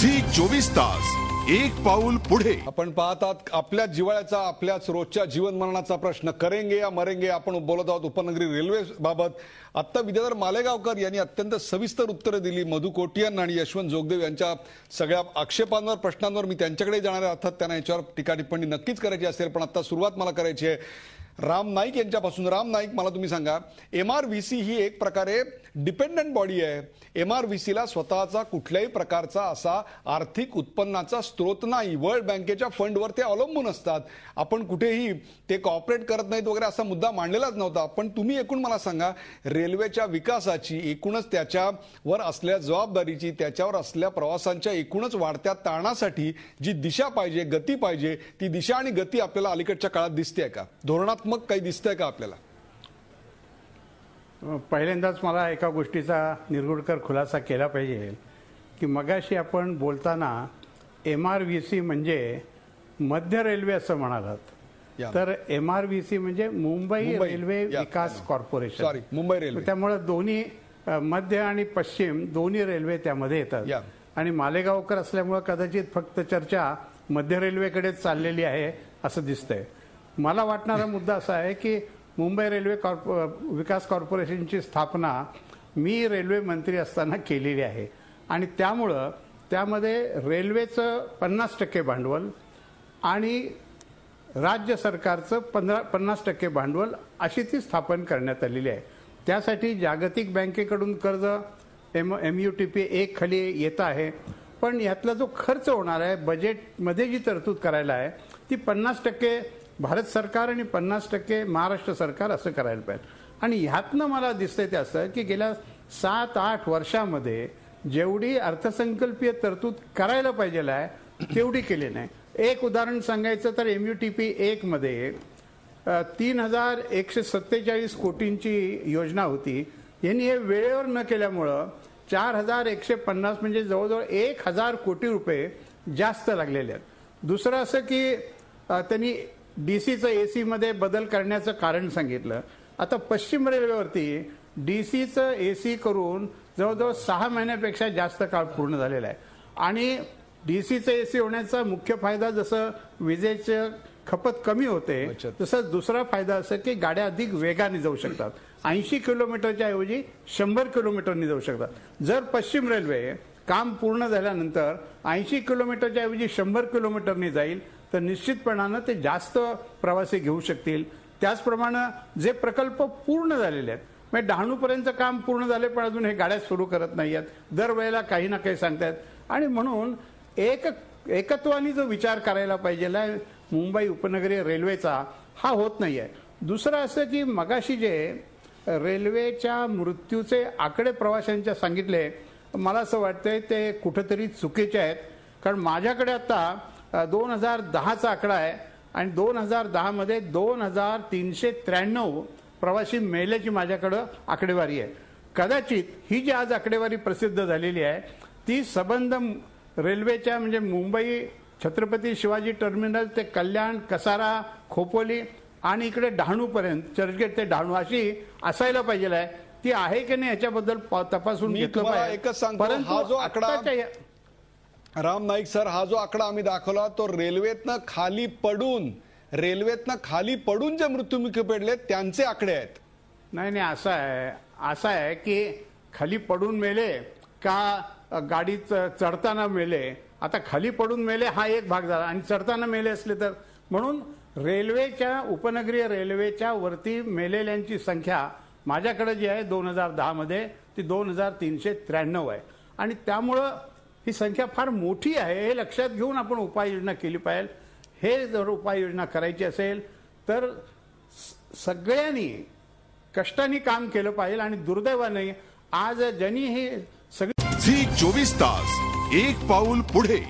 Zee 24 तास एक पाऊल पुढे। आपण पाहतात आपल्या जिवाळ्याचा आपल्याच रोजच्या जीवनमरणाचा प्रश्न करेंगे या मरेंगे आपण बोलत आहोत उपनगरी रेल्वे बाबत। आता विद्याधर मालेगावकर यांनी अत्यंत सविस्तर उत्तरे दिली। मधु कोटियान आणि यशवंत जोगदेव यांच्या सगळ्या आक्षेपांवर प्रश्नांवर मी त्यांच्याकडे जाणार आहे। अर्थात त्यांना याच्यावर टीका टिप्पणी नक्कीच करायची असेल, पण आता सुरुवात मला करायची आहे राम नाईक यांच्यापासून। राम नाईक, मला तुम्ही सांगा, MRVC ही एक प्रकारे डिपेंडंट बॉडी आहे। MRVCला स्वतःचा कुठल्याही प्रकारचा असा आर्थिक उत्पन्नाचा स्रोत नाही। वर्ल्ड बँकेच्या फंडवर ते अवलंबून असतात। आपण कुठेही ते कॉपरेट करत नाहीत वगैरे असा मुद्दा मांडलेलाच नव्हता। पण तुम्ही एकूण मला सांगा, रेल्वेच्या विकासाची, एकूणच त्याच्यावर असलेल्या जबाबदारीची, त्याच्यावर असलेल्या प्रवासांच्या एकूणच वाढत्या ताणासाठी जी दिशा पाहिजे, गती पाहिजे, ती दिशा आणि गती आपल्याला अलीकडच्या काळात दिसते का? धोरणात्मक काही दिसतंय का आपल्याला? पहिल्यांदाच मला एका गोष्टीचा निरगुडकर खुलासा केला पाहिजे की मगाशी आपण बोलताना MRVC म्हणजे मध्य रेल्वे असं म्हणालात, तर MRVC म्हणजे मुंबई रेल्वे विकास कॉर्पोरेशन, सॉरी मुंबई रेल्वे। त्यामुळे दोन्ही मध्य आणि पश्चिम दोन्ही रेल्वे त्यामध्ये येतात। आणि मालेगावकर असल्यामुळे कदाचित फक्त चर्चा मध्य रेल्वेकडेच चाललेली आहे असं दिसतंय। मला वाटणारा मुद्दा असा आहे की मुंबई रेल्वे विकास कॉर्पोरेशनची स्थापना मी रेल्वे मंत्री असताना केलेली आहे आणि त्यामुळं त्यामध्ये रेल्वेचं 50% भांडवल आणि राज्य सरकारचं 50% भांडवल अशी ती स्थापन करण्यात आलेली आहे। त्यासाठी जागतिक बँकेकडून कर्ज MUTP 1 खाली येत आहे, पण यातला जो खर्च होणार आहे बजेटमध्ये जी तरतूद करायला आहे ती 50% भारत सरकार आणि 50% महाराष्ट्र सरकार असं करायला पाहिजे। आणि ह्यातनं मला दिसतंय ते असं की गेल्या 7-8 वर्षामध्ये जेवढी अर्थसंकल्पीय तरतूद करायला पाहिजे आहे तेवढी केली नाही। एक उदाहरण सांगायचं तर MUTP 1 मध्ये 3147 कोटींची योजना होती। यांनी हे वेळेवर न केल्यामुळं 4150 म्हणजे जवळजवळ 1000 कोटी रुपये जास्त लागलेले आहेत। दुसरं असं की त्यांनी DCचं AC मध्ये बदल करण्याचं कारण सांगितलं। आता पश्चिम रेल्वेवरती DCचं AC करून जवळजवळ 6 महिन्यापेक्षा जास्त काळ पूर्ण झालेला आहे आणि DCचं AC होण्याचा मुख्य फायदा जसं विजेचं खपत कमी होते तसंच दुसरा फायदा असं की गाड्या अधिक वेगाने जाऊ शकतात। 80 किलोमीटरच्या ऐवजी 100 किलोमीटरनी जाऊ शकतात। जर पश्चिम रेल्वे काम पूर्ण झाल्यानंतर 80 किलोमीटरच्या ऐवजी 100 किलोमीटरनी जाईल तर निश्चितपणानं ते जास्त प्रवासी घेऊ शकतील। त्याचप्रमाणे जे प्रकल्प पूर्ण झालेले आहेत, म्हणजे डहाणूपर्यंत काम पूर्ण झाले पण अजून हे गाड्या सुरू करत नाही आहेत, दरवेळेला काही ना काही सांगतायत आणि म्हणून एकत्वाने जो विचार करायला पाहिजे मुंबई उपनगरीय रेल्वेचा हा होत नाही आहे। दुसरं असं की मगाशी जे रेल्वेच्या मृत्यूचे आकडे प्रवाशांच्या सांगितले, मला असं वाटतंय ते कुठेतरी चुकीचे आहेत। कारण माझ्याकडे आता 2010चा आकडा आहे आणि 2010 मध्ये 2393 प्रवासी मेल्याची माझ्याकडं आकडेवारी आहे। कदाचित ही जी आज आकडेवारी प्रसिद्ध झालेली आहे ती संबंध रेल्वेच्या म्हणजे मुंबई छत्रपती शिवाजी टर्मिनल ते कल्याण, कसारा, खोपोली आणि इकडे डहाणूपर्यंत, चर्चगेट ते डहाणू अशी असायला पाहिजे आहे। ती आहे की नाही याच्याबद्दल तपासून घेतलं पाहिजे। परंतु हा जो आकडा राम नाईक सर, हा जो आकडा आम्ही दाखवला तो रेल्वेतनं खाली पडून जे मृत्युमुखी पडले त्यांचे आकडे आहेत। नाही, असं आहे की खाली पडून मेले का गाडीत चढताना मेले। आता खाली पडून मेले हा एक भाग झाला आणि चढताना मेले असले तर, म्हणून रेल्वेच्या उपनगरीय रेल्वेच्या वरती मेलेल्यांची संख्या माझ्याकडे जी आहे 2010 मध्ये ती 2393 आहे आणि त्यामुळं ही संख्या फार मोठी आहे। हे लक्षात घेऊन आपण उपाययोजना केली पाहिजे। हे जर उपाययोजना करायची असेल तर सगळ्यांनी कष्टाने काम केलं पाहिजे आणि दुर्दैवाने आज ज्यांनी हे सगळे झी 24 तास एक पाऊल पुढे।